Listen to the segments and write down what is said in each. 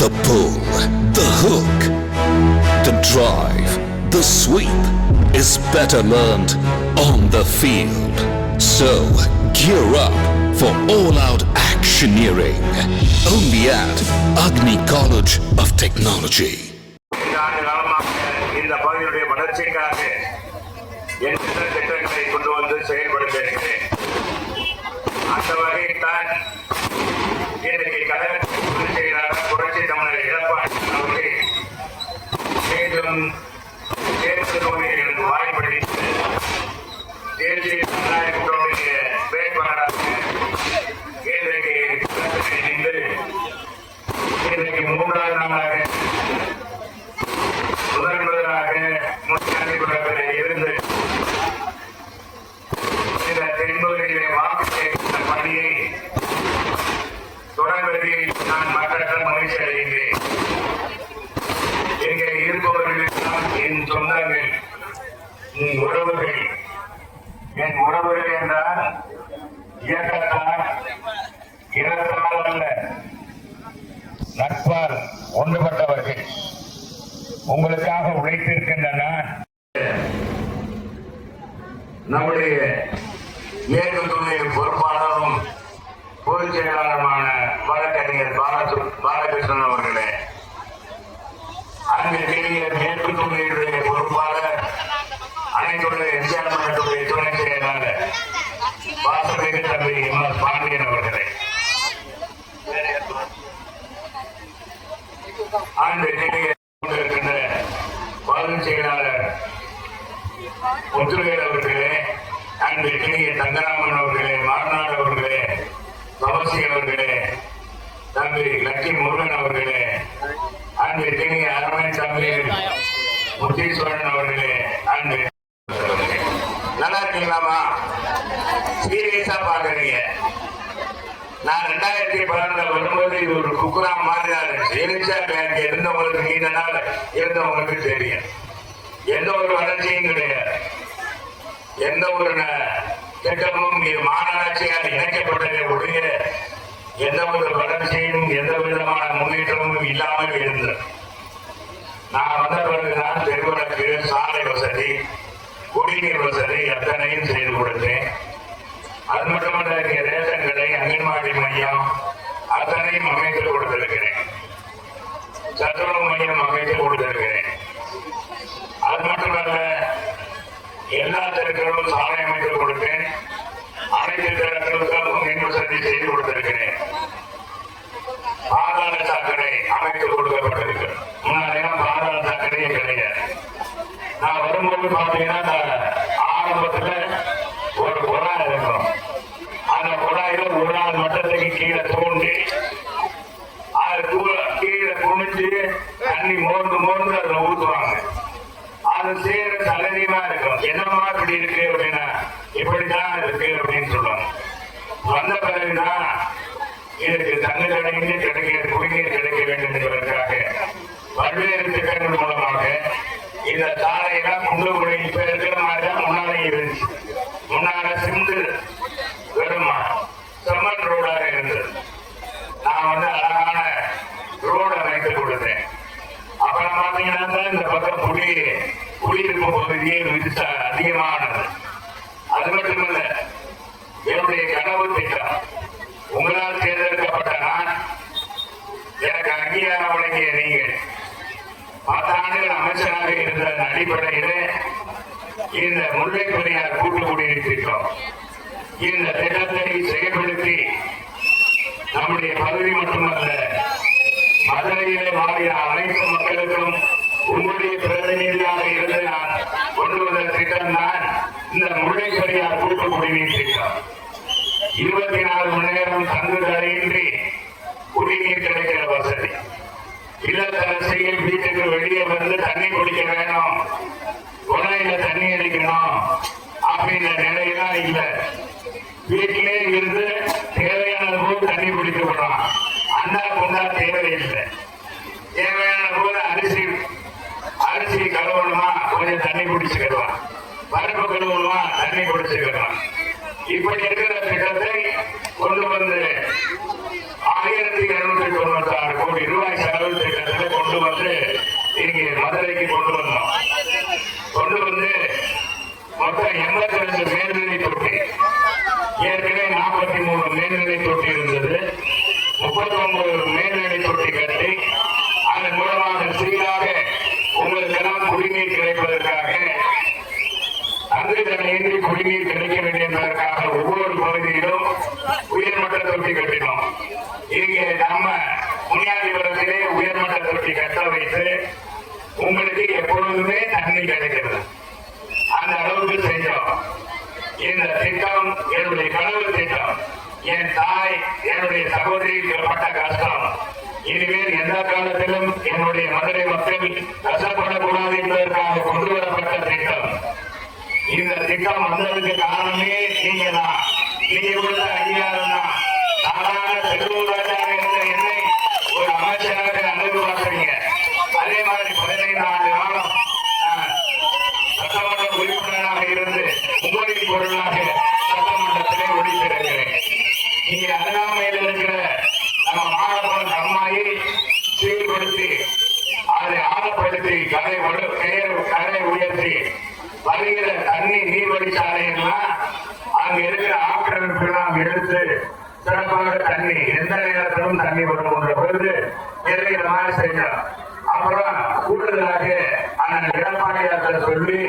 The pull, the hook, the drive, the sweep is better learned on the field. So, gear up for all-out actioneering. Only at Agni College of Technology. இந்த பகுதியுடைய வளர்ச்சிக்காக எண்ணற்ற திட்டங்களை கொண்டு வந்து செயல்படுத்த இருக்கிறேன். அந்த வகையில் தான் இன்றைக்கு கழகத்தின் பொதுச் செயலாளர் புரட்சி தமிழர் எடப்பாடி அவர்கள் மீண்டும் தேர்தல் நோக்கில் எனக்கு வாய்ப்பளித்து தேசிய ஜனநாயக கூட்டணியுடைய வேட்பாளராக இன்றைக்கு இணைந்து இன்றைக்கு மூன்றாவது நாளாக முதலாக முன்னாடி இருந்து இந்த தென்பகுதியிலே வாக்கு சேகரித்த பணியை தொடர்வதில் நான் மற்ற முயற்சி அடைகின்றேன். இங்கே இருப்பவர்களுக்கெல்லாம் என் சொந்தங்கள், என் உறவுகள் என்றால் இயக்கத்தால் இனத்தால் அல்ல, நட்பால் ஒன்றுபட்டவர்கள். உங்களுக்காக உழைத்திருக்கின்றன. நம்முடைய மேற்கு துணை பொறுப்பாளரும் பொதுச் செயலாளருமான வழக்கறிஞர் பாலகிருஷ்ணன் அவர்களே, அங்கிருக்கிற மேற்கு துணையுடைய பொறுப்பாளர் அனைத்துடைய எம்ஜிஆர் மன்றத்துடைய துணை செயலாளர் வாசமிகு தம்பி எம்.எஸ். பாண்டியன் அவர்களே, கொண்டிருக்கின்ற பொதுச் செயலாளர் முத்துவேல் அவர்களே, அன்பு கிணிய தங்கராமன் அவர்களே, மாநாடு அவர்களே, தவசி அவர்களே, தம்பி லட்சுமி முருகன் அவர்களே, அன்பு கிணிய அரவணை தம்பி முத்தீஸ்வரன் அவர்களே, அன்பு நல்லா இருக்கீங்களாமா? சீரியஸா பாக்குறீங்க. நான் 2011 வரும்போது இது ஒரு குக்குராம் மாதிரி தான் இருந்துச்சு. இருந்தவங்களுக்கு நீண்ட நாள் இருந்தவங்களுக்கு தெரியும். எந்த ஒரு வளர்ச்சியும் கிடையாது, எந்த ஒரு திட்டமும் மாநகராட்சியால் இணைக்கப்பட்டதை ஒழிய எந்த ஒரு வளர்ச்சியும் எந்த விதமான முன்னேற்றமும் இல்லாமல் இருந்தது. நான் வந்த பிறகுதான் தெருவிளக்கு, சாலை வசதி, குடிநீர் வசதி எத்தனையும் செய்து கொடுத்தேன். அது மட்டுமல்ல, ரேஷன் கடை, அங்கன்வாடி மையம் அத்தனையும் அமைத்து கொடுத்திருக்கிறேன். சத்துணவு மையம் அமைத்து கொடுத்திருக்கிறேன். அது மட்டுமல்ல, எல்லா தெருக்களும் சாலை அமைத்து கொடுத்தேன். அனைத்து தெருக்களுக்கும் மின் வசதி செய்து கொடுத்திருக்கிறேன். பாதாள சாக்கடை அமைத்து கொடுக்கப்பட்டிருக்கிறது. முன்னாடியெல்லாம் பாதாள சாக்கடையே கிடையாது. நான் வரும்போது பார்த்தீங்கன்னா ஆரம்பத்துல ஒரு குழாய் இருக்கும். அந்த குழாயில ஒரு நாள் மட்டத்துக்கு கீழே தோண்டி அது கீழே குனிஞ்சு தண்ணி மோர்ந்து அதுல ஊத்துவாங்க. அது சேர சலனியமா இருக்கும். என்னமா இப்படி இருக்கு அப்படின்னா, இப்படித்தான் இருக்கு அப்படின்னு சொல்லுவாங்க. வந்த பிறகுதான் இதுக்கு தண்ணி கிடைக்க குடிநீர் கிடைக்க வேண்டும் என்பதற்காக பல்வேறு திட்டங்கள் மூலமாக இந்த சாலையெல்லாம் குண்டுகுடி இப்ப இருக்கிற மாதிரிதான் முன்னாலே இருந்துச்சு. முன்னால சிந்து வெறுமா செம்மண் ரோடாக இருந்தது. நான் அழகான ரோடு அமைத்து கொடுத்தேன். அப்புறம் பாத்தீங்கன்னா இந்த பக்கம் குடியிருக்கும் பகுதியே அதிகமானது. அது மட்டுமல்ல, என்னுடைய கனவு திட்டம், உங்களால் தேர்ந்தெடுக்கப்பட்ட நான், எனக்கு அங்கீகாரம் வழங்கிய நீங்கள் 10 ஆண்டுகள் அமைச்சராக இருந்த அடிப்படையில் இந்த முல்லை பெரியார் கூட்டு குடிநீர் திட்டம், இந்த திட்டத்தை செயல்படுத்தி நம்முடைய பகுதி மட்டுமல்ல, மதுரையிலே வாழிய அனைத்து மக்களுக்கும் உங்களுடைய பிரதிநிதியாக இருந்து நான் கொண்டு வந்த திட்டம் தான் இந்த முல்லை பெரியார் கூட்டு குடிநீர் திட்டம். 24 மணி நேரம் தங்குதடையின்றி குடிநீர் கிடைக்கிற வசதி. இல்லத்தரசிகள் வீட்டுக்கு வெளியே வந்து தண்ணி குடிக்க வேணும், குழாயில தண்ணி அடிக்கணும் அப்படின்ற நிலையெல்லாம் இல்லை. வீட்டிலே இருந்து தேவையான போது தண்ணி குடிக்க விடலாம். அண்ணா பொண்ணா தேவையில்லை. தேவையான போது அரிசி கழுவணுமா, கொஞ்சம் தண்ணி குடிச்சுக்கலாம். பருப்பு கழுவணுமா, தண்ணி குடிச்சுக்கலாம். இப்படி இருக்கிற திட்டத்தை கொண்டு வந்து 1296 கோடி ரூபாய் செலவு நிலைக்கு கொண்டு வந்தோம். கொண்டு வந்து மொத்தம் 82 மேல்நிலை தொட்டி, ஏற்கனவே 43 மேல்நிலை தொட்டி இருந்தது. 39 மேல்நிலை தொட்டி கட்டி அதன் மூலமாக சீராக உங்களுக்கெல்லாம் குடிநீர் கிடைப்பதற்காக, அங்குதடையின்றி குடிநீர் கிடைக்க வேண்டும் என்பதற்காக ஒவ்வொரு பகுதியிலும் உயர்மட்ட தொட்டி கட்டினோம். இங்கே நம்ம முனியாண்டிபுரத்திலே உயர்மட்ட தொட்டி கட்ட வைத்து உங்களுக்கு எப்பொழுதுமே தண்ணி கிடைக்கிறது. அந்த அளவுக்கு செஞ்சோம். இந்த திட்டம் என்னுடைய கனவு திட்டம். என் தாய், என்னுடைய சகோதரிக்கு பட்ட கஷ்டம் இனிமேல் எந்த காலத்திலும் என்னுடைய மதுரை மக்கள் கஷ்டப்படக்கூடாது என்பதற்காக கொண்டு வரப்பட்ட திட்டம். இந்த திட்டம் வந்ததுக்கு காரணமே நீங்க தான். நீங்க கொடுத்த அங்கீகாரம் தான். சாதாரண செல்லூர் ராஜா என்ற என்னை ஒரு அமைச்சராக அழைத்து பார்க்கிறீங்க. அதே மாதிரி 15 ஆண்டு காலம் சட்டமன்ற உறுப்பினராக இருந்து உங்களின் பொருளாக சட்டமன்றத்திலே ஒழித்திருக்கிறேன். நீங்க அருகாமையில் இருக்கிற நம்ம ஆழப்படும் அம்மாயை சீர்படுத்தி அதை ஆழப்படுத்தி கரை உயர்த்தி வருகிற தண்ணி நீர்வழிச்சாலை எல்லாம் அங்க இருக்கிற ஆக்கிரமிப்பெல்லாம் எடுத்து சிறப்பாக தண்ணி எந்த நேரத்திலும் தண்ணி வரும் என்ற பொழுது இருக்கிற மாதிரி செஞ்சோம். அப்புறம் கூடுதலாக அந்த எடப்பாடியார்கிட்ட சொல்லி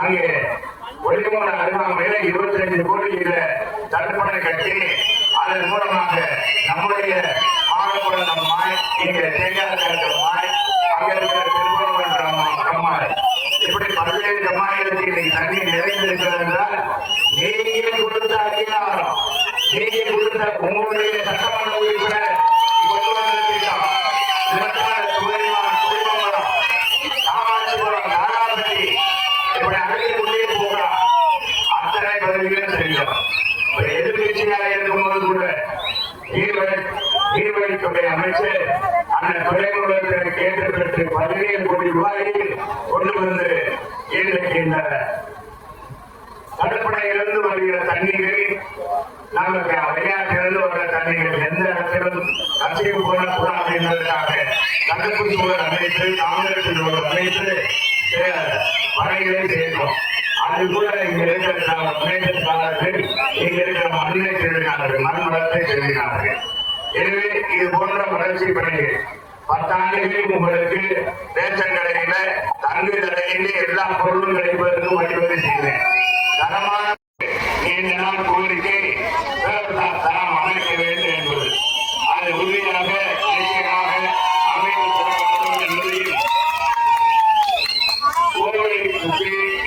அங்கே ஒளிமூல அருகாமையில 25 கோடியில தடுப்பணை கட்டி அதன் மூலமாக நம்முடைய ஆழப்படம் மாய், இங்க தேங்காய் மாய், அங்க இருக்கிற திருப்பணம் கம்மாய், இப்படி பல்வேறு கம்மாய்களுக்கு இன்னைக்கு தண்ணி நிறைந்திருக்கிறது என்றால் நீங்க கொடுத்த அதிகாரம், நீங்க கொடுத்த உங்களுடைய சட்டமன்ற உறுப்பினர் கொண்டு வந்த திட்டம் குடிமங்கலம், காமாட்சிபுரம், நாடாபட்டி, இப்படி அழைத்து கொண்டே போகலாம். அத்தனை பதவிகளும் செஞ்சோம். எதிர்கட்சியாக இருக்கும்போது கூட நீர்வழித்துறை அமைச்சர் அந்த துறைமுகத்தை கேட்டு பெற்று 17 கோடி ரூபாயில் கொண்டு வந்து இன்றைக்கு இந்த தடுப்பணையிலிருந்து வருகிற தண்ணீரை நமக்கு விளையாட்டிலிருந்து வர தண்ணீர்கள் எந்த இடத்திலும் கசிவு போடக்கூடாது என்பதற்காக தடுப்பு சூழல் அமைத்து, காங்கிரஸ் சூழல் அமைத்து பணிகளை செய்தோம். அது கூட இங்க இருக்கிற முன்னேற்றத்தாளர்கள், இங்க இருக்கிற மண்ணை திருவினார்கள், மண் வளத்தை திருவினார்கள். எனவே இது போன்ற வளர்ச்சி பணிகள் 10 ஆண்டுகளில் உங்களுக்கு ரேஷன் கடையில தங்கு தடையிலே எல்லா பொருளும் கிடைப்பதற்கு வழிவகை செய்தேன். தரமான நீண்ட நாள் கோரிக்கை தரம் அமைக்க வேண்டும் என்பது அது உறுதியாக நிச்சயமாக அமைத்து தரப்படும் என்பதையும்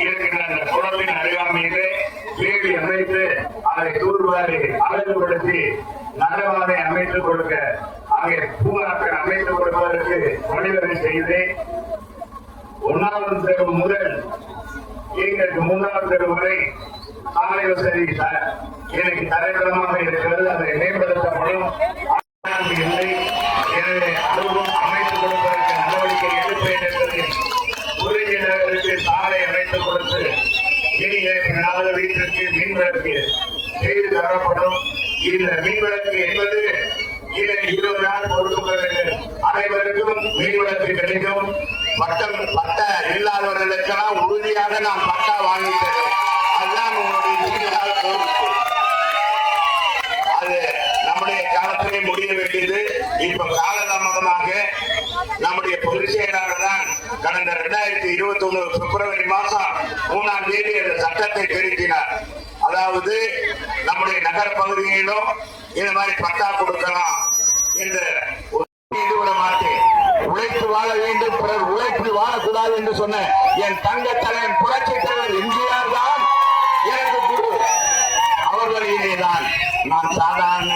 இருக்கிற அந்த குளத்தின் அருகாமையிலே வேலி அமைத்து அதை தூர்வாரி அழகுபடுத்தி நலவாதை அமைத்துக் கொடுக்க, அங்கே பூங்காக்கள் அமைத்துக் கொடுப்பதற்கு வழிவகை செய்து 1வது தெரு முதல் எங்களுக்கு 3வது தெரு வரை சாலை வசதி எனக்கு தரைத்தளமாக இருக்கிறது. அதை மேம்படுத்தப்படும் இல்லை. எனவே அதுவும் அமைத்துக் கொடுப்பதற்கு நடவடிக்கை எடுப்பேன் என்பதை உறுதியினருக்கு சாலை அமைத்துக் கொடுத்து இனிய வீட்டிற்கு மின்விளக்கு செய்து தரப்படும். இந்த மின்விளக்கு என்பது இதை 20 நாள் பொறுத்துள்ளது. அனைவருக்கும் மின்விளக்கு கிடைக்கும். பட்டா இல்லாதவர்களுக்கெல்லாம் உறுதியாக நாம் பட்டா வாங்கி தருவோம். அதுதான் உங்களுடைய நீண்ட நாள் கோரிக்கை. அது நம்முடைய காலத்திலே முடிய வேண்டியது. இப்ப காலதாமதமாக நம்முடைய பொதுச் செயலாளர் தான் கடந்த 2021 பிப்ரவரி மாதம் 3ஆம் தேதி அந்த சட்டத்தை திருத்தினார். அதாவது நம்முடைய நகர பகுதிகளிலும் இந்த மாதிரி பட்டா கொடுக்கலாம் என்று ஈடுபட மாட்டேன். உழைத்து வாழ வேண்டும், பிறர் உழைப்பில் வாழக்கூடாது என்று சொன்ன என் தங்க தலைவன் புரட்சி தலைவர் எம்ஜிஆர் தான் எனக்கு குரு. அவர்களிலே தான் நான் சாதாரண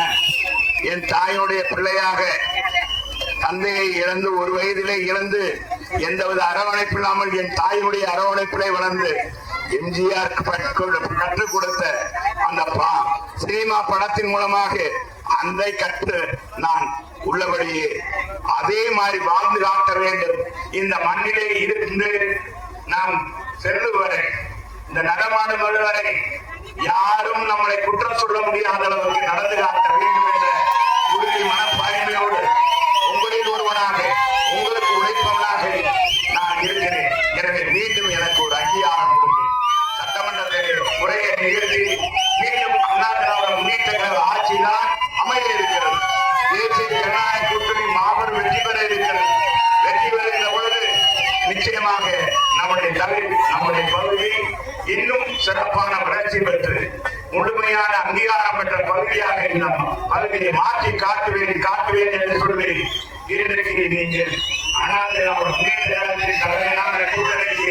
என் தாயுடைய பிள்ளையாக தந்தையை இழந்து 1 வயதிலே இழந்து எந்தவித அரவணைப்பு இல்லாமல் என் தாயினுடைய அரவணைப்பிலே வளர்ந்து எம்ஜிஆர் கற்றுக் கொடுத்த அந்த சினிமா படத்தின் மூலமாக அன்பை கற்று நான் உள்ளபடியே அதே மாதிரி வாழ்ந்து காட்ட வேண்டும். இந்த மண்ணிலே இருந்து நாம் செல்லும் வரை, இந்த நடமாடும் வரை யாரும் நம்மளை குற்றம் சொல்ல முடியாத அளவுக்கு நடந்து காட்ட வேண்டும் என்ற உறுதி மனப்பான்மையோடு உங்களில் ஒருவனாக, உங்களுக்கு உழைப்பவனாக நான் இருக்கிறேன். சிறப்பான வளர்ச்சி பெற்று முழுமையான அங்கீகாரம் பெற்ற பகுதியாக இந்த பகுதியை மாற்றி காட்டுவேன் என்று சொல்லி இன்றைக்கு நீங்கள் அண்ணா திராவிட முன்னேற்ற கழகத்தின் தலைமையிலான கூட்டணிக்கு